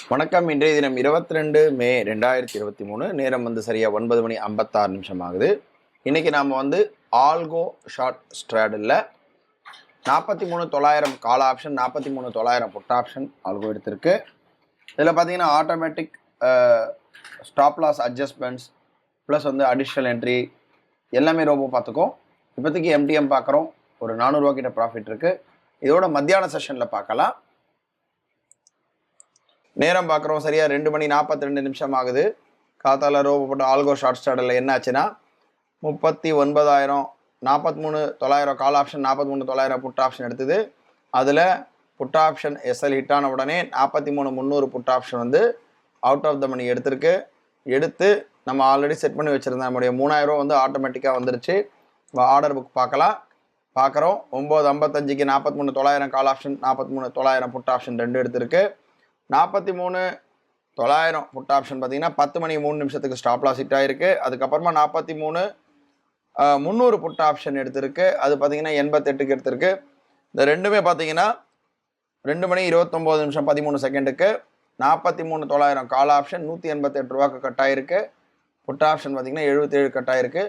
வணக்கம். இன்றைய தினம் 22 மே 2023. நேரம் சரியா 9 மணி 56 நிமிஷம் ஆகுது. இன்னைக்கு நாம ஆல்கோ ஷார்ட் ஸ்ட்ராடலில் 43,900 call option, 43,900 put option algo எடுத்திருக்கு. இதில் பார்த்தீங்கன்னா automatic stop loss adjustments plus additional entry எல்லாமே ரோபோ பார்த்துக்கோம். இப்போதைக்கு எம்டிஎம் பார்க்குறோம். ஒரு 400 ரூபா கிட்ட ப்ராஃபிட் இருக்குது. இதோட மத்தியான செஷனில் பார்க்கலாம். நேரம் பார்க்குறோம் சரியா 2 மணி 42 நிமிஷம் ஆகுது. காத்தால ரோபோ போட்ட ஆல்கோ ஷார்ட் ஸ்டார்டரில் என்ன ஆச்சுன்னா 39,000 43,900 கால் ஆப்ஷன், 43,900 புட் ஆப்ஷன் எடுத்தது. அதில் புட் ஆப்ஷன் எஸ்எல் ஹிட் ஆன உடனே 43,300 put option out of the money எடுத்து நம்ம ஆல்ரெடி செட் பண்ணி வச்சுருந்தோம். நம்முடைய 3,000 ரூபா ஆட்டோமேட்டிக்காக வந்துருச்சு. ஆர்டர் புக் பார்க்குறோம். 9:55க்கு 43,900 கால் ஆப்ஷன், 43,900 புட் ஆப்ஷன் 2 எடுத்திருக்கு. 43,900 புட் ஆப்ஷன் பார்த்தீங்கன்னா 10 மணி 3 நிமிஷத்துக்கு ஸ்டாப் லாஸ் ஹிட் ஆகிருக்கு. அதுக்கப்புறமா 43,300 புட் ஆப்ஷன் எடுத்திருக்கு. அது பார்த்தீங்கன்னா 88க்கு எடுத்திருக்கு. இந்த ரெண்டுமே பார்த்தீங்கன்னா 2 மணி 29 நிமிஷம் 13 செகண்டுக்கு 43,900 கால் ஆப்ஷன் 188 ரூபாய்க்கு கட் ஆகிருக்கு. புட் ஆப்ஷன் பார்த்தீங்கன்னா 77 கட் ஆகிருக்கு.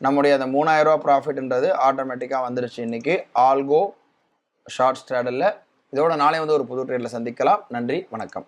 நம்முடைய அந்த 3,000 ரூபா ப்ராஃபிட்ன்றது ஆட்டோமேட்டிக்காக வந்துருச்சு இன்னைக்கு ஆல்கோ ஷார்ட் ஸ்ட்ராடலில். இதோட நாளை ஒரு புது ட்ரேடில் சந்திக்கலாம். நன்றி, வணக்கம்.